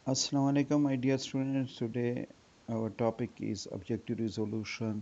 Assalamu alaikum, my dear students. Today our topic is objective resolution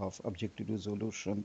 of objective resolution.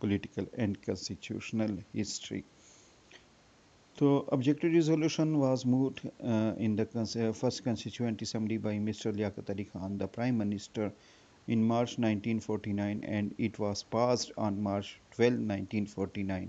political and constitutional history. So objective resolution was moved in the first constituent assembly by Mr. Liaquat Ali Khan, the prime minister, in March 1949, and it was passed on March 12, 1949.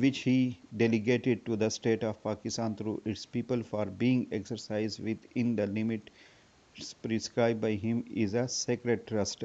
which he delegated to the state of Pakistan through its people for being exercised within the limits prescribed by him is a sacred trust।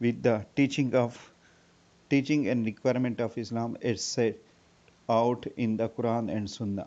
with the teaching and requirement of Islam is set out in the Quran and Sunnah।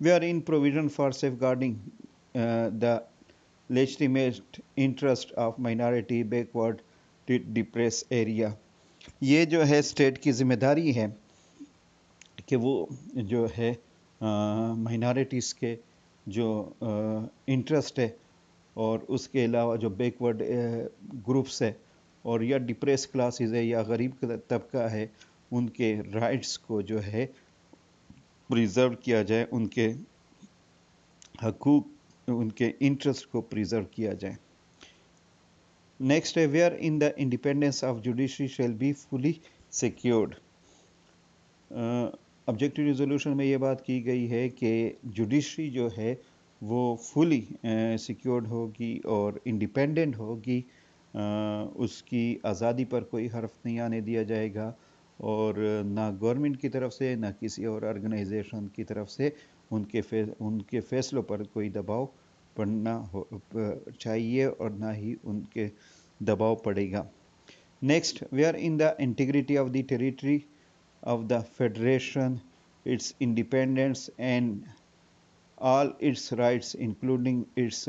wherein provision for safeguarding the legitimate interest of minority backward depressed area. یہ جو ہے state کی ذمہ داری ہے کہ وہ جو ہے مائنارٹیز کے جو انٹرسٹ ہے اور اس کے علاوہ جو بیکورڈ گروپس ہے اور یا ڈپریس کلاسز ہے یا غریب طبقہ ہے ان کے رائٹس کو جو ہے پریزرو کیا جائے، ان کے حقوق، ان کے انٹرسٹ کو پریزرو کیا جائے. نیکسٹ ہے where in the independence of judiciary shall be fully secured. Objective resolution میں یہ بات کی گئی ہے کہ جوڈیشری جو ہے وہ فلی سیکیورڈ ہوگی اور انڈیپینڈنٹ ہوگی، اس کی آزادی پر کوئی حرف نہیں آنے دیا جائے گا اور نہ گورنمنٹ کی طرف سے نہ کسی اور آرگنائزیشن کی طرف سے ان کے فیصلوں پر کوئی دباؤ پڑنا چاہیے اور نہ ہی ان کے دباؤ پڑے گا. Next where in the integrity of the territory of the federation, its independence and all its rights including its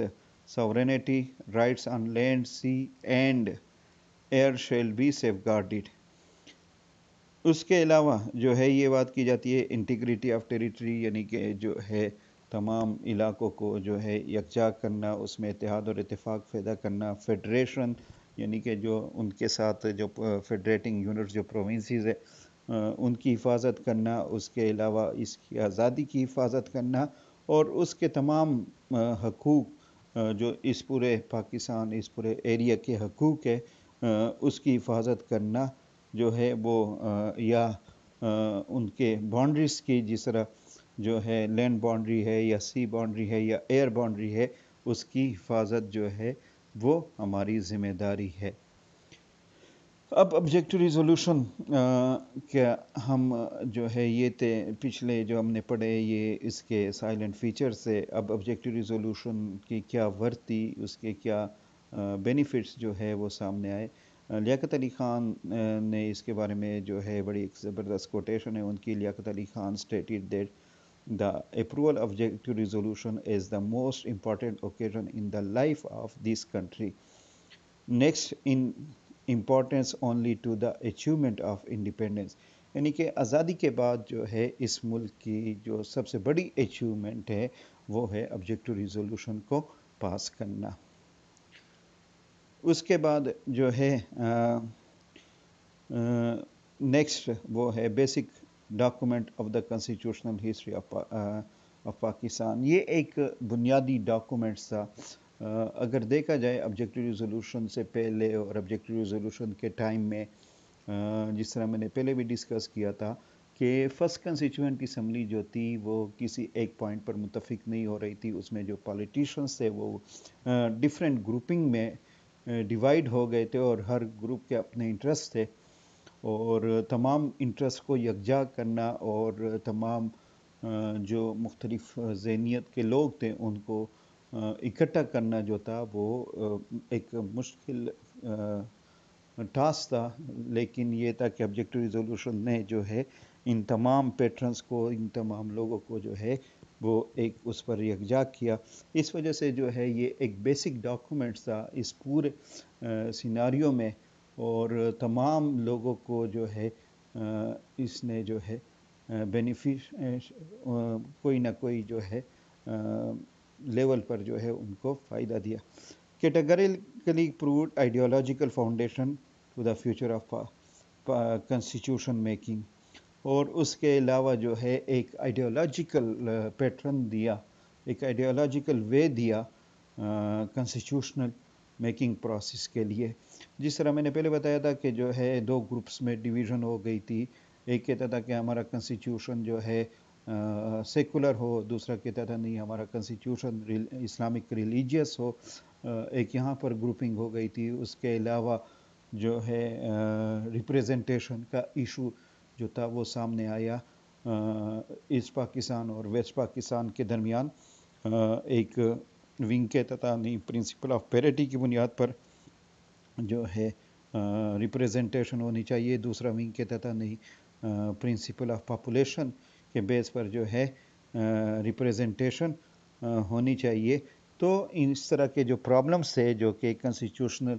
sovereignty, rights on land, sea and air shall be safeguarded. اس کے علاوہ جو ہے یہ بات کی جاتی ہے انٹیگریٹی آف ٹیریٹری، یعنی کہ جو ہے تمام علاقوں کو جو ہے یکجا کرنا، اس میں اتحاد اور اتفاق پیدا کرنا. فیڈریشن یعنی کہ جو ان کے ساتھ جو فیڈریٹنگ یونٹس جو پروونسز ہے ان کی حفاظت کرنا، اس کے علاوہ اس کی آزادی کی حفاظت کرنا اور اس کے تمام حقوق جو اس پورے پاکستان، اس پورے ایریا کے حقوق ہے اس کی حفاظت کرنا جو ہے وہ یا ان کے باؤنڈریز کی، جس طرح جو ہے لینڈ باؤنڈری ہے یا سی باؤنڈری ہے یا ایئر باؤنڈری ہے، اس کی حفاظت جو ہے وہ ہماری ذمہ داری ہے. اب آبجیکٹو ریزولوشن کیا ہم جو ہے یہ پچھلے جو ہم نے پڑھے یہ اس کے سائلنٹ فیچر سے. اب آبجیکٹو ریزولوشن کی کیا ورتی، اس کے کیا بینیفٹس جو ہے وہ سامنے آئے. لیاقت علی خان نے اس کے بارے میں جو ہے بڑی ایک زبردست کوٹیشن ہے ان کی. Liaquat Ali Khan stated that the approval of objective resolution is the most important occasion in the life of this country, next in importance only to the achievement of independence. یعنی کہ آزادی کے بعد جو ہے اس ملک کی جو سب سے بڑی اچیومنٹ ہے وہ ہے آبجیکٹو ریزولوشن کو پاس کرنا. اس کے بعد جو ہے نیکسٹ وہ ہے basic document of the constitutional history of Pakistan. یہ ایک بنیادی ڈاکومنٹ تھا. اگر دیکھا جائے آبجیکٹو ریزولوشن سے پہلے اور آبجیکٹو ریزولوشن کے ٹائم میں جس طرح میں نے پہلے بھی ڈسکس کیا تھا کہ فرسٹ کنسٹیٹیوئنٹ اسمبلی جو تھی وہ کسی ایک پوائنٹ پر متفق نہیں ہو رہی تھی. اس میں جو پالیٹیشنز تھے وہ ڈیفرنٹ گروپنگ میں ڈیوائیڈ ہو گئے تھے اور ہر گروپ کے اپنے انٹرسٹ تھے اور تمام انٹرسٹ کو یکجا کرنا اور تمام جو مختلف ذہنیت کے لوگ تھے ان کو اکٹھا کرنا جو تھا وہ ایک مشکل ٹاسک تھا. لیکن یہ تھا کہ آبجیکٹو ریزولوشن نے جو ہے ان تمام پیٹرنز کو، ان تمام لوگوں کو جو ہے وہ ایک اس پر یکجا کیا. اس وجہ سے جو ہے یہ ایک بیسک ڈاکومنٹ تھا اس پورے سیناریو میں اور تمام لوگوں کو جو ہے اس نے جو ہے بینیفٹ کوئی نہ کوئی جو ہے لیول پر جو ہے ان کو فائدہ دیا. Categorically proved ideological foundation to the future of constitution making. اور اس کے علاوہ جو ہے ایک آئیڈیالوجیکل پیٹرن دیا، ایک آئیڈیالوجیکل وے دیا کنسٹیٹیوشنل میکنگ پروسیس کے لیے. جس طرح میں نے پہلے بتایا تھا کہ جو ہے دو گروپس میں ڈویژن ہو گئی تھی. ایک کہتا تھا کہ ہمارا کنسٹیٹیوشن جو ہے سیکولر ہو، دوسرا کہتا تھا نہیں ہمارا کنسٹیٹیوشن اسلامک ریلیجیس ہو. ایک یہاں پر گروپنگ ہو گئی تھی. اس کے علاوہ جو ہے ریپریزنٹیشن کا ایشو جو تھا وہ سامنے آیا. ایسٹ پاکستان اور ویسٹ پاکستان کے درمیان ایک ونگ کہتا تھا نہیں پرنسپل آف پیریٹی کی بنیاد پر جو ہے ریپریزنٹیشن ہونی چاہیے. دوسرا ونگ کہتا تھا نہیں پرنسپل آف پاپولیشن کے بیس پر جو ہے ریپریزنٹیشن ہونی چاہیے. تو اس طرح کے جو پرابلمس تھے جو کہ کنسٹیٹیوشنل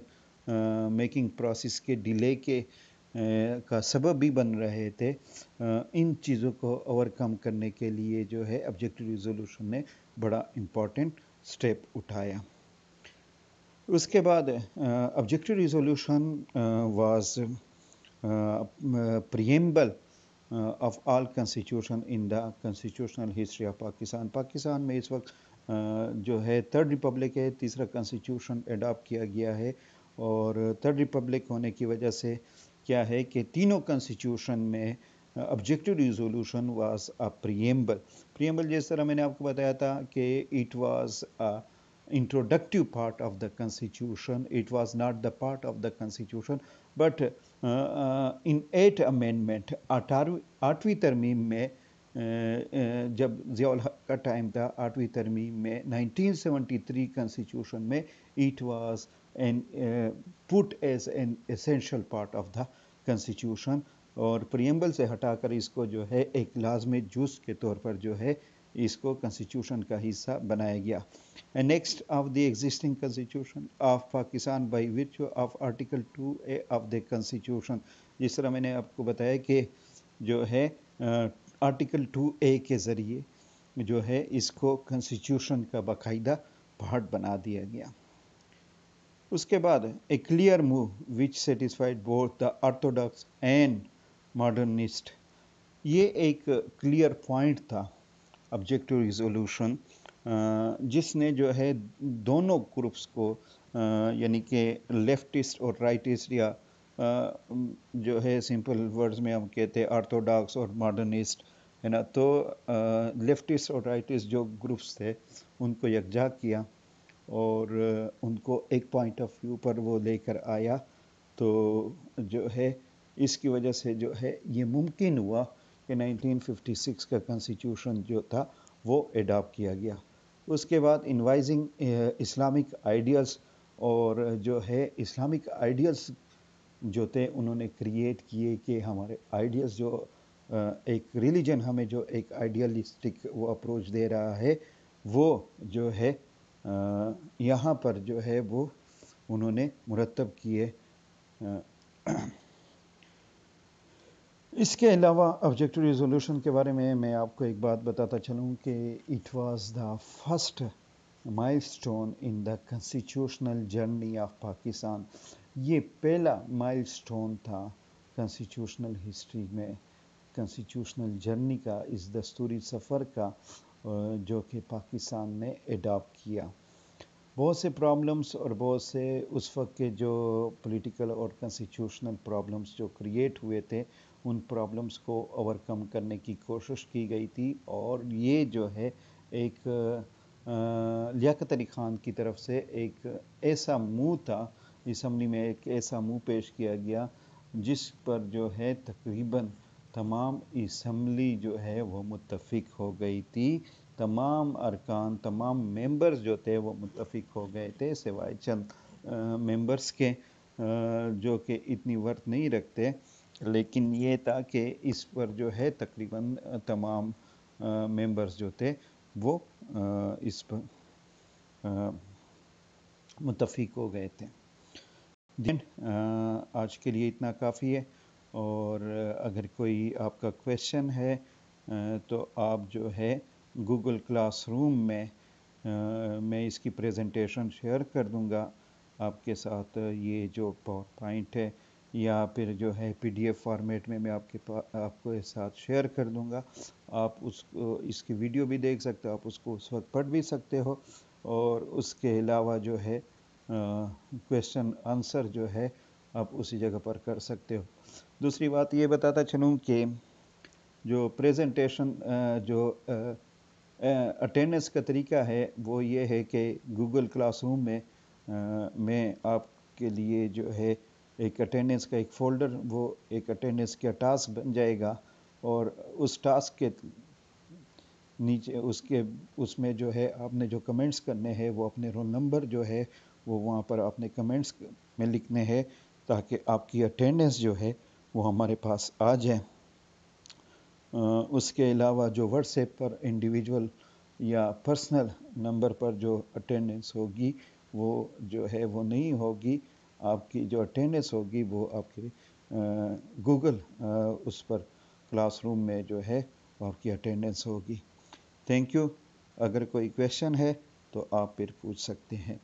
میکنگ پروسیس کے ڈیلے کے کا سبب بھی بن رہے تھے، ان چیزوں کو اوورکم کرنے کے لیے جو ہے آبجیکٹو ریزولوشن نے بڑا امپورٹنٹ سٹیپ اٹھایا. اس کے بعد objective resolution was preamble of all constitution in the constitutional history of Pakistan. Pakistan میں اس وقت جو ہے تھرڈ ریپبلک ہے، تیسرا کنسٹیٹیوشن اڈاپٹ کیا گیا ہے، اور تھرڈ ریپبلک ہونے کی وجہ سے کیا ہے کہ تینوں کنسٹیٹیوشن میں objective resolution was a preamble. Preamble جس طرح میں نے آپ کو بتایا تھا کہ it was introductive part of the constitution, it was not the part of the constitution, but in 8th amendment آٹھویں ترمیم میں جب ضیاء الحق کا ٹائم تھا، آٹھویں ترمیم میں 1973 کنسٹیٹیوشن میں it was put as an essential part of the constitution، اور پریمبل سے ہٹا کر اس کو جو ہے ایک لازمی جز کے طور پر جو ہے اس کو کنسٹیٹیوشن کا حصہ بنایا گیا. Next of the existing constitution of Pakistan by virtue of article 2A of the constitution. جس طرح میں نے آپ کو بتایا کہ جو ہے آرٹیکل 2A کے ذریعے جو ہے اس کو کنسٹیٹیوشن کا باقاعدہ پارٹ بنا دیا گیا. اس کے بعد a clear move which satisfied both the orthodox and modernist. یہ ایک کلیئر پوائنٹ تھا آبجیکٹو ریزولوشن، جس نے جو ہے دونوں گروپس کو یعنی کہ لیفٹسٹ اور رائٹسٹ، یا جو ہے سمپل ورڈز میں ہم کہتے ہیں آرتھوڈاکس اور ماڈرنسٹ ہے نا، تو لیفٹسٹ اور رائٹسٹ جو گروپس تھے ان کو یکجا کیا اور ان کو ایک پوائنٹ آف ویو پر وہ لے کر آیا. تو جو ہے اس کی وجہ سے جو ہے یہ ممکن ہوا کہ 1956 کا کنسٹیٹیوشن جو تھا وہ اڈاپٹ کیا گیا. اس کے بعد انوائزنگ اسلامک آئیڈیلز، اور جو ہے اسلامک آئیڈیلز جو تھے انہوں نے کریٹ کیے کہ ہمارے آئیڈیلز جو ایک ریلیجن ہمیں جو ایک آئیڈیلسٹک وہ اپروچ دے رہا ہے، وہ جو ہے یہاں پر جو ہے وہ انہوں نے مرتب کیے. اس کے علاوہ آبجیکٹو ریزولوشن کے بارے میں آپ کو ایک بات بتاتا چلوں کہ اٹ واز دا فرسٹ مائل stone in the constitutional journey of Pakistan. یہ پہلا مائل سٹون تھا کنسٹیٹیوشنل ہسٹری میں، کنسٹیٹیوشنل جرنی کا، اس دستوری سفر کا جو کہ پاکستان نے اڈاپٹ کیا. بہت سے پرابلمس اور بہت سے اس وقت کے جو پولیٹیکل اور کنسٹیٹیوشنل پرابلمس جو کریٹ ہوئے تھے، ان پرابلمس کو اوورکم کرنے کی کوشش کی گئی تھی، اور یہ جو ہے ایک لیاقت علی خان کی طرف سے ایک ایسا منہ تھا، اسمبلی میں ایک ایسا منہ پیش کیا گیا جس پر جو ہے تقریباً تمام اسمبلی جو ہے وہ متفق ہو گئی تھی. تمام ارکان، تمام ممبرز جو تھے وہ متفق ہو گئے تھے، سوائے چند ممبرز کے جو کہ اتنی ورت نہیں رکھتے، لیکن یہ تھا کہ اس پر جو ہے تقریباً تمام ممبرز جو تھے وہ اس پر متفق ہو گئے تھے. آج کے لیے اتنا کافی ہے، اور اگر کوئی آپ کا کویشچن ہے تو آپ جو ہے گوگل کلاس روم میں اس کی پریزنٹیشن شیئر کر دوں گا آپ کے ساتھ، یہ جو پاور پوائنٹ ہے، یا پھر جو ہے PDF فارمیٹ میں آپ کو ساتھ شیئر کر دوں گا. آپ اس کی ویڈیو بھی دیکھ سکتے ہو، آپ اس کو اس وقت پڑھ بھی سکتے ہو، اور اس کے علاوہ جو ہے کویشچن آنسر جو ہے آپ اسی جگہ پر کر سکتے ہو. دوسری بات یہ بتاتا چلوں کہ جو پریزنٹیشن جو اٹینڈنس کا طریقہ ہے وہ یہ ہے کہ گوگل کلاس روم میں آپ کے لیے جو ہے ایک اٹینڈنس کا ایک فولڈر، وہ ایک اٹینڈنس کا ٹاسک بن جائے گا، اور اس ٹاسک کے نیچے اس میں جو ہے آپ نے جو کمنٹس کرنے ہیں وہ اپنے رول نمبر جو ہے وہ وہاں پر آپ نے کمنٹس میں لکھنے ہیں، تاکہ آپ کی اٹینڈنس جو ہے وہ ہمارے پاس آ جائے. اس کے علاوہ جو واٹس ایپ پر انڈیویجول یا پرسنل نمبر پر جو اٹینڈنس ہوگی وہ جو ہے وہ نہیں ہوگی. آپ کی جو اٹینڈنس ہوگی وہ آپ کے گوگل اس پر کلاس روم میں جو ہے آپ کی اٹینڈنس ہوگی. Thank you. اگر کوئی کویشچن ہے تو آپ پھر پوچھ سکتے ہیں.